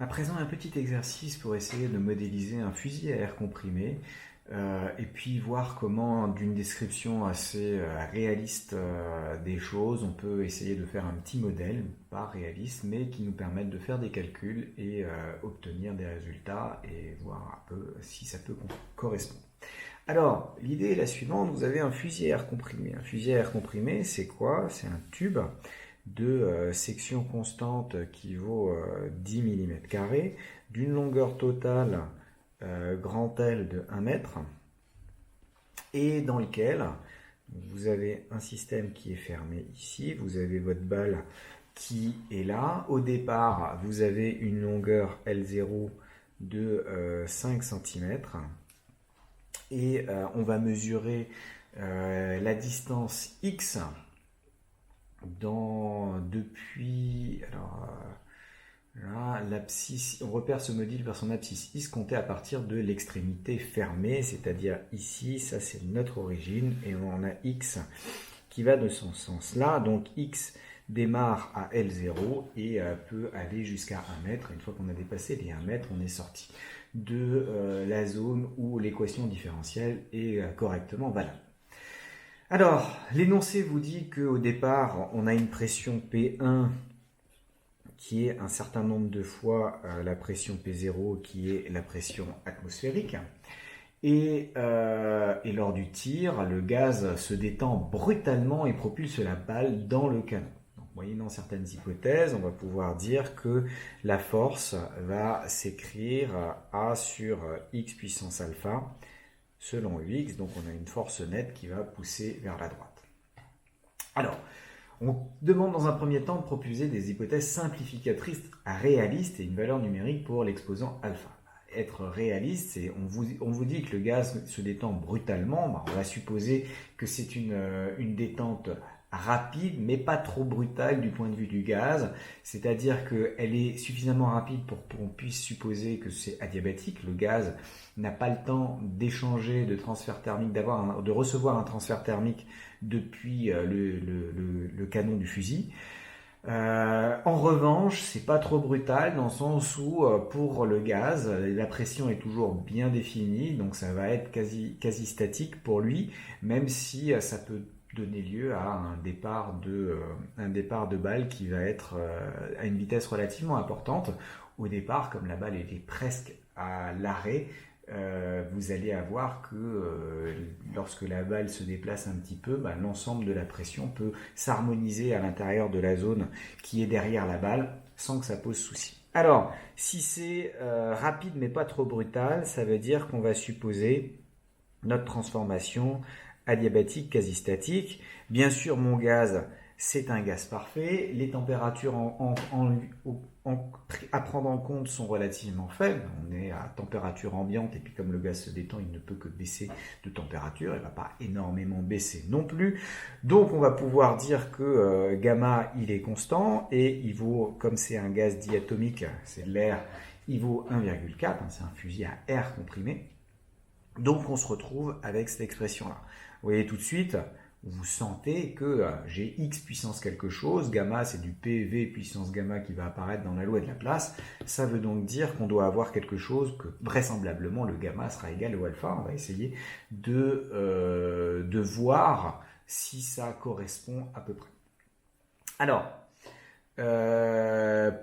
À présent, un petit exercice pour essayer de modéliser un fusil à air comprimé et puis voir comment, d'une description assez réaliste des choses, on peut essayer de faire un petit modèle, pas réaliste, mais qui nous permette de faire des calculs et obtenir des résultats et voir un peu si ça peut correspondre. Alors, l'idée est la suivante, vous avez un fusil à air comprimé. Un fusil à air comprimé, c'est quoi? C'est un tube de section constante qui vaut 10 mm², d'une longueur totale grand L de 1 mètre, et dans lequel vous avez un système qui est fermé ici, vous avez votre balle qui est là. Au départ, vous avez une longueur L0 de 5 cm, et on va mesurer la distance X depuis, alors là, l'abscisse, on repère ce module par son abscisse X comptée à partir de l'extrémité fermée, c'est-à-dire ici, ça c'est notre origine, et on a X qui va de ce sens-là, donc X démarre à L0 et peut aller jusqu'à 1 mètre. Une fois qu'on a dépassé les 1 mètre, on est sorti de la zone où l'équation différentielle est correctement valable. Alors, l'énoncé vous dit qu'au départ, on a une pression P1 qui est un certain nombre de fois la pression P0 qui est la pression atmosphérique. Et lors du tir, le gaz se détend brutalement et propulse la balle dans le canon. Donc, moyennant certaines hypothèses, on va pouvoir dire que la force va s'écrire A sur X puissance alpha selon Ux, donc on a une force nette qui va pousser vers la droite. Alors, on demande dans un premier temps de proposer des hypothèses simplificatrices réalistes et une valeur numérique pour l'exposant alpha. Être réaliste, c'est on vous dit que le gaz se détend brutalement, on va supposer que c'est une détente rapide, mais pas trop brutale du point de vue du gaz, c'est-à-dire qu'elle est suffisamment rapide pour qu'on puisse supposer que c'est adiabatique. Le gaz n'a pas le temps d'échanger de transfert thermique, de recevoir un transfert thermique depuis le canon du fusil. En revanche, c'est pas trop brutal dans le sens où pour le gaz, la pression est toujours bien définie, donc ça va être quasi statique pour lui, même si ça peut donner lieu à un départ de balle qui va être à une vitesse relativement importante. Au départ, comme la balle était presque à l'arrêt, vous allez avoir que lorsque la balle se déplace un petit peu, l'ensemble de la pression peut s'harmoniser à l'intérieur de la zone qui est derrière la balle sans que ça pose souci. Alors, si c'est rapide mais pas trop brutal, ça veut dire qu'on va supposer notre transformation adiabatique quasi statique. Bien sûr, mon gaz, c'est un gaz parfait. Les températures à prendre en compte sont relativement faibles. On est à température ambiante et puis comme le gaz se détend, il ne peut que baisser de température. Il ne va pas énormément baisser non plus. Donc on va pouvoir dire que gamma, il est constant et il vaut, comme c'est un gaz diatomique, c'est de l'air, il vaut 1,4. C'est un fusil à air comprimé. Donc on se retrouve avec cette expression-là. Vous voyez tout de suite, vous sentez que j'ai X puissance quelque chose, gamma c'est du PV puissance gamma qui va apparaître dans la loi de Laplace. Ça veut donc dire qu'on doit avoir quelque chose que vraisemblablement le gamma sera égal au alpha. On va essayer de voir si ça correspond à peu près. Alors,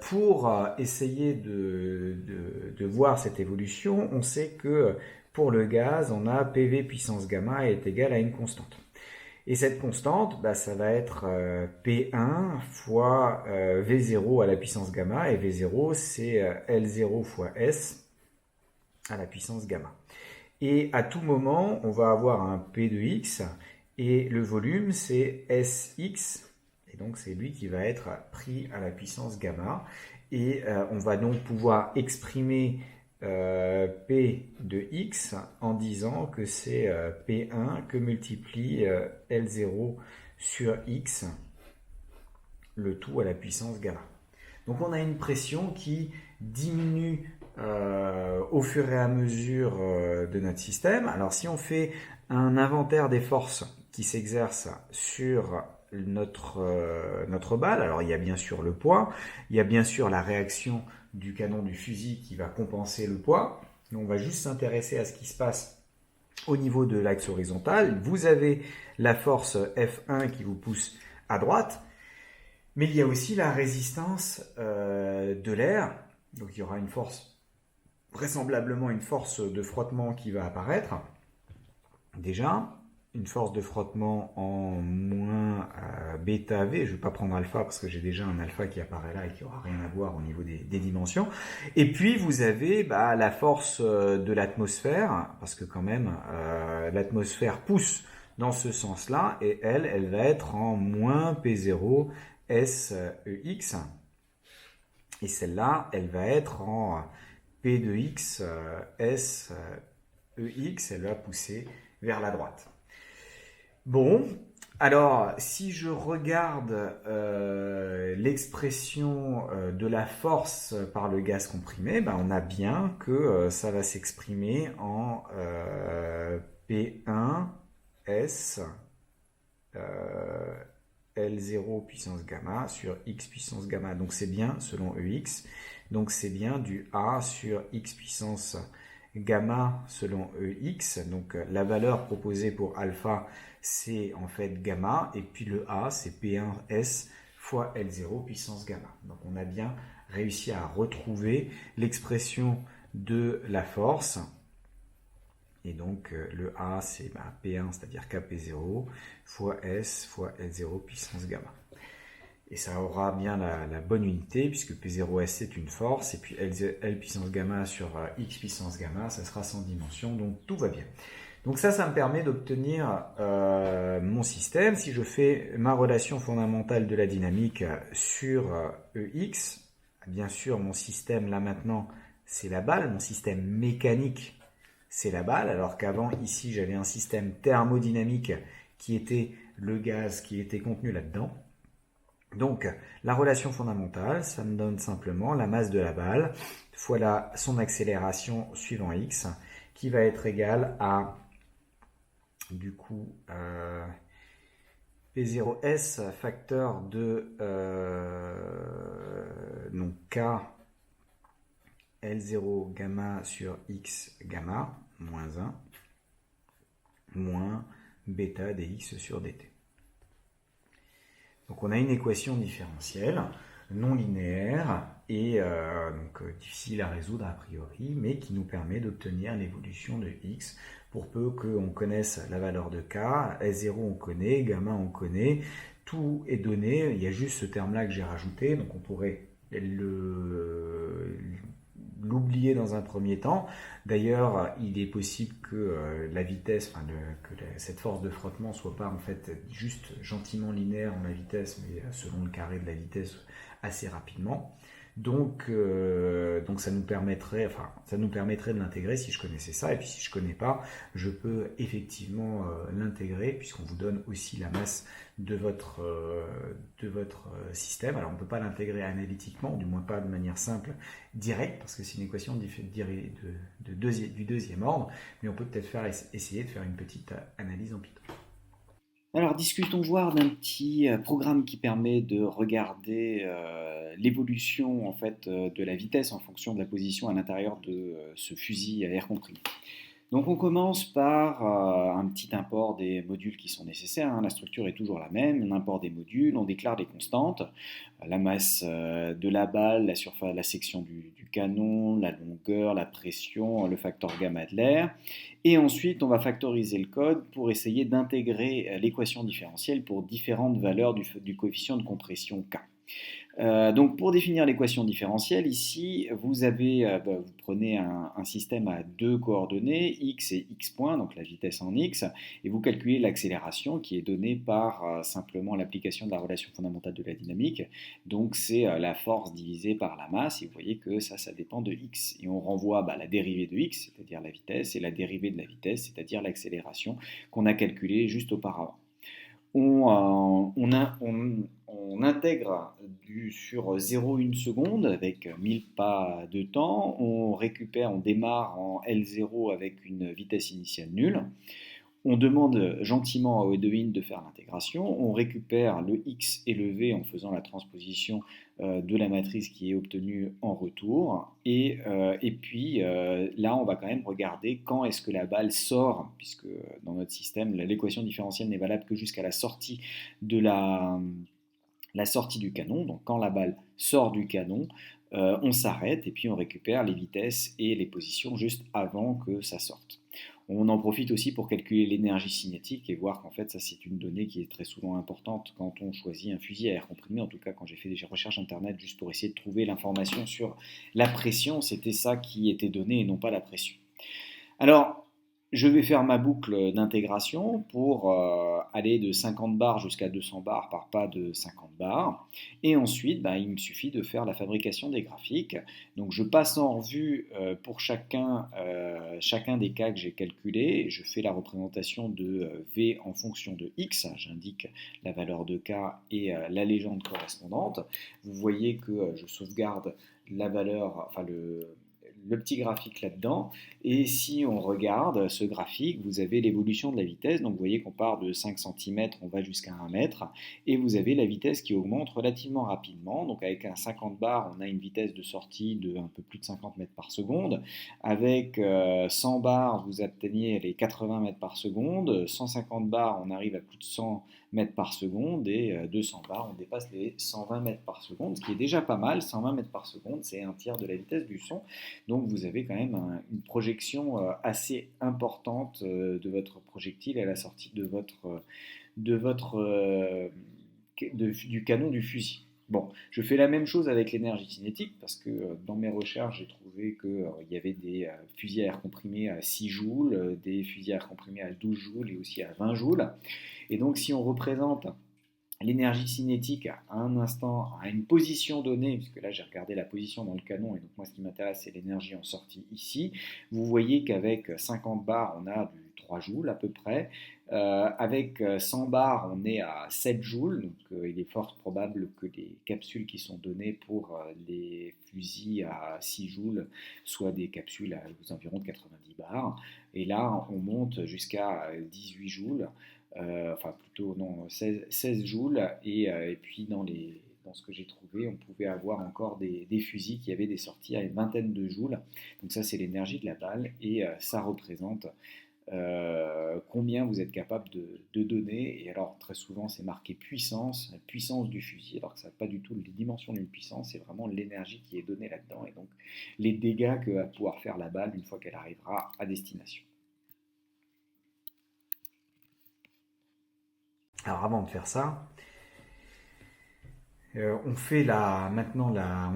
pour essayer de voir cette évolution, on sait que pour le gaz, on a PV puissance gamma est égal à une constante. Et cette constante, ça va être P1 fois V0 à la puissance gamma, et V0 c'est L0 fois S à la puissance gamma. Et à tout moment, on va avoir un P de X, et le volume c'est Sx, et donc c'est lui qui va être pris à la puissance gamma, et on va donc pouvoir exprimer P de X en disant que c'est P1 que multiplie L0 sur X, le tout à la puissance gamma. Donc on a une pression qui diminue au fur et à mesure de notre système. Alors si on fait un inventaire des forces qui s'exercent sur notre balle, alors il y a bien sûr le poids, il y a bien sûr la réaction du canon du fusil qui va compenser le poids. On va juste s'intéresser à ce qui se passe au niveau de l'axe horizontal. Vous avez la force F1 qui vous pousse à droite, mais il y a aussi la résistance de l'air. Donc il y aura une force, vraisemblablement une force de frottement qui va apparaître. Déjà, une force de frottement en moins bêta V. Je ne vais pas prendre alpha parce que j'ai déjà un alpha qui apparaît là et qui n'aura rien à voir au niveau des dimensions. Et puis vous avez la force de l'atmosphère, parce que quand même l'atmosphère pousse dans ce sens-là, et elle va être en moins P0 SEX. Et celle-là, elle va être en P de X SEX, elle va pousser vers la droite. Bon, alors si je regarde l'expression de la force par le gaz comprimé, on a bien que ça va s'exprimer en P1 S L0 puissance gamma sur X puissance gamma. Donc c'est bien selon EX. Donc c'est bien du A sur X puissance gamma selon EX. Donc la valeur proposée pour alpha, c'est en fait gamma. Et puis le A, c'est P1S fois L0 puissance gamma. Donc on a bien réussi à retrouver l'expression de la force. Et donc le A, c'est P1, c'est-à-dire Kp0 fois S fois L0 puissance gamma. Et ça aura bien la bonne unité, puisque P0S c'est une force, et puis L puissance gamma sur X puissance gamma, ça sera sans dimension, donc tout va bien. Donc ça me permet d'obtenir mon système. Si je fais ma relation fondamentale de la dynamique sur EX, bien sûr mon système là maintenant c'est la balle, mon système mécanique c'est la balle, alors qu'avant ici j'avais un système thermodynamique qui était le gaz qui était contenu là-dedans. Donc la relation fondamentale, ça me donne simplement la masse de la balle fois son accélération suivant x, qui va être égale à du coup P0S facteur de donc K L0 gamma sur X gamma, moins 1, moins bêta dx sur dt. Donc on a une équation différentielle, non linéaire, et donc difficile à résoudre a priori, mais qui nous permet d'obtenir l'évolution de x, pour peu qu'on connaisse la valeur de k, S0 on connaît, gamma on connaît, tout est donné, il y a juste ce terme-là que j'ai rajouté, donc on pourrait l'oublier dans un premier temps. D'ailleurs, il est possible que la vitesse, cette force de frottement soit pas en fait juste gentiment linéaire en la vitesse, mais selon le carré de la vitesse assez rapidement. Donc ça nous permettrait de l'intégrer si je connaissais ça, et puis si je connais pas, je peux effectivement l'intégrer, puisqu'on vous donne aussi la masse de votre système. Alors on ne peut pas l'intégrer analytiquement, du moins pas de manière simple, directe, parce que c'est une équation du deuxième ordre, mais on peut peut-être essayer de faire une petite analyse en Python. Alors discutons voir d'un petit programme qui permet de regarder l'évolution en fait de la vitesse en fonction de la position à l'intérieur de ce fusil à air comprimé. Donc on commence par un petit import des modules qui sont nécessaires, la structure est toujours la même, on importe des modules, on déclare des constantes, la masse de la balle, la surface, la section du canon, la longueur, la pression, le facteur gamma de l'air, et ensuite on va factoriser le code pour essayer d'intégrer l'équation différentielle pour différentes valeurs du coefficient de compression K. Donc pour définir l'équation différentielle, ici vous prenez un système à deux coordonnées, x et x points, donc la vitesse en x, et vous calculez l'accélération qui est donnée par simplement l'application de la relation fondamentale de la dynamique. Donc c'est la force divisée par la masse, et vous voyez que ça dépend de x. Et on renvoie la dérivée de x, c'est-à-dire la vitesse, et la dérivée de la vitesse, c'est-à-dire l'accélération qu'on a calculée juste auparavant. On intègre sur 0,1 seconde avec 1000 pas de temps, on démarre en L0 avec une vitesse initiale nulle, on demande gentiment à Odwin de faire l'intégration, on récupère le x et le v en faisant la transposition de la matrice qui est obtenue en retour. Et puis là, on va quand même regarder quand est-ce que la balle sort, puisque dans notre système, l'équation différentielle n'est valable que jusqu'à la sortie de la sortie du canon. Donc quand la balle sort du canon, on s'arrête et puis on récupère les vitesses et les positions juste avant que ça sorte. On en profite aussi pour calculer l'énergie cinétique et voir qu'en fait ça c'est une donnée qui est très souvent importante quand on choisit un fusil à air comprimé. En tout cas quand j'ai fait des recherches internet juste pour essayer de trouver l'information sur la pression, c'était ça qui était donné et non pas la pression. Alors, je vais faire ma boucle d'intégration pour aller de 50 bars jusqu'à 200 bars par pas de 50 bars. Et ensuite, il me suffit de faire la fabrication des graphiques. Donc, je passe en revue pour chacun des cas que j'ai calculés. Je fais la représentation de V en fonction de X. J'indique la valeur de K et la légende correspondante. Vous voyez que je sauvegarde la valeur, enfin le petit graphique là-dedans. Et si on regarde ce graphique, vous avez l'évolution de la vitesse. Donc vous voyez qu'on part de 5 cm, on va jusqu'à 1 mètre. Et vous avez la vitesse qui augmente relativement rapidement. Donc avec un 50 bar, on a une vitesse de sortie de un peu plus de 50 mètres par seconde. Avec 100 bars, vous atteignez les 80 mètres par seconde. 150 bars, on arrive à plus de 100 mètres par seconde. Et 200 bars, on dépasse les 120 mètres par seconde, ce qui est déjà pas mal. 120 mètres par seconde, c'est un tiers de la vitesse du son. Donc vous avez quand même une projection assez importante de votre projectile à la sortie du canon du fusil. Bon, je fais la même chose avec l'énergie cinétique parce que dans mes recherches, j'ai trouvé qu'il y avait des fusils à air comprimé à 6 joules, des fusils à air comprimé à 12 joules et aussi à 20 joules. Et donc si on représente l'énergie cinétique à un instant, à une position donnée, puisque là j'ai regardé la position dans le canon, et donc moi ce qui m'intéresse c'est l'énergie en sortie ici, vous voyez qu'avec 50 bars on a du 3 joules à peu près, avec 100 bars on est à 7 joules, donc il est fort probable que les capsules qui sont données pour les fusils à 6 joules soient des capsules aux environs de 90 bars, et là on monte jusqu'à 18 joules, enfin plutôt non, 16 joules, et puis dans ce que j'ai trouvé, on pouvait avoir encore des fusils qui avaient des sorties à une vingtaine de joules. Donc ça c'est l'énergie de la balle, et ça représente combien vous êtes capable de donner. Et alors très souvent c'est marqué puissance, la puissance du fusil, alors que ça n'a pas du tout les dimensions d'une puissance, c'est vraiment l'énergie qui est donnée là-dedans, et donc les dégâts que va pouvoir faire la balle une fois qu'elle arrivera à destination. Alors avant de faire ça, on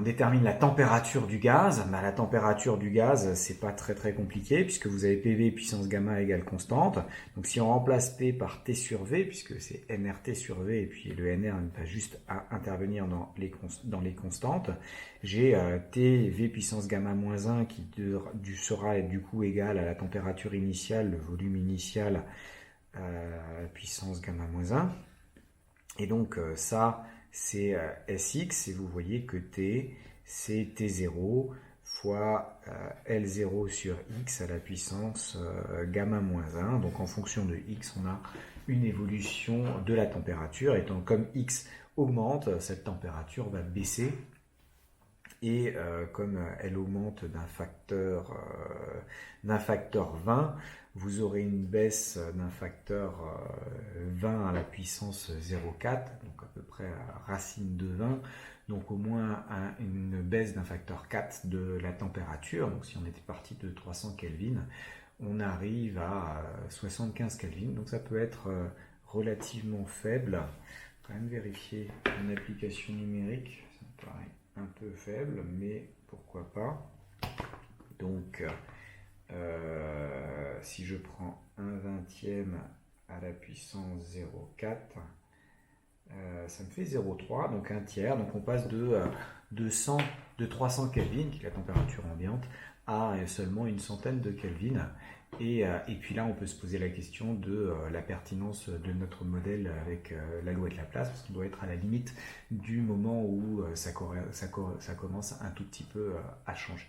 détermine la température du gaz. La température du gaz, c'est pas très très compliqué puisque vous avez PV puissance gamma égale constante. Donc si on remplace P par T sur V, puisque c'est nRT sur V et puis le nR va juste intervenir dans les constantes, j'ai T V puissance gamma moins 1 qui sera du coup égal à la température initiale, le volume initial puissance gamma moins 1. Et donc ça c'est Sx, et vous voyez que T c'est T0 fois L0 sur X à la puissance gamma moins 1. Donc en fonction de X, on a une évolution de la température. Et donc comme X augmente, cette température va baisser. Et comme elle augmente d'un facteur 20, vous aurez une baisse d'un facteur 20 à la puissance 0,4, donc à peu près racine de 20, donc au moins une baisse d'un facteur 4 de la température. Donc si on était parti de 300 Kelvin, on arrive à 75 Kelvin, donc ça peut être relativement faible. Quand même vérifier une application numérique, ça me paraît un peu faible, mais pourquoi pas. Donc si je prends 1/20 à la puissance 0,4, ça me fait 0,3, donc un tiers. Donc on passe de 300 Kelvin, qui est la température ambiante, à seulement une centaine de Kelvin. Et puis là, on peut se poser la question de la pertinence de notre modèle avec la loi de Laplace, parce qu'on doit être à la limite du moment où ça commence un tout petit peu à changer.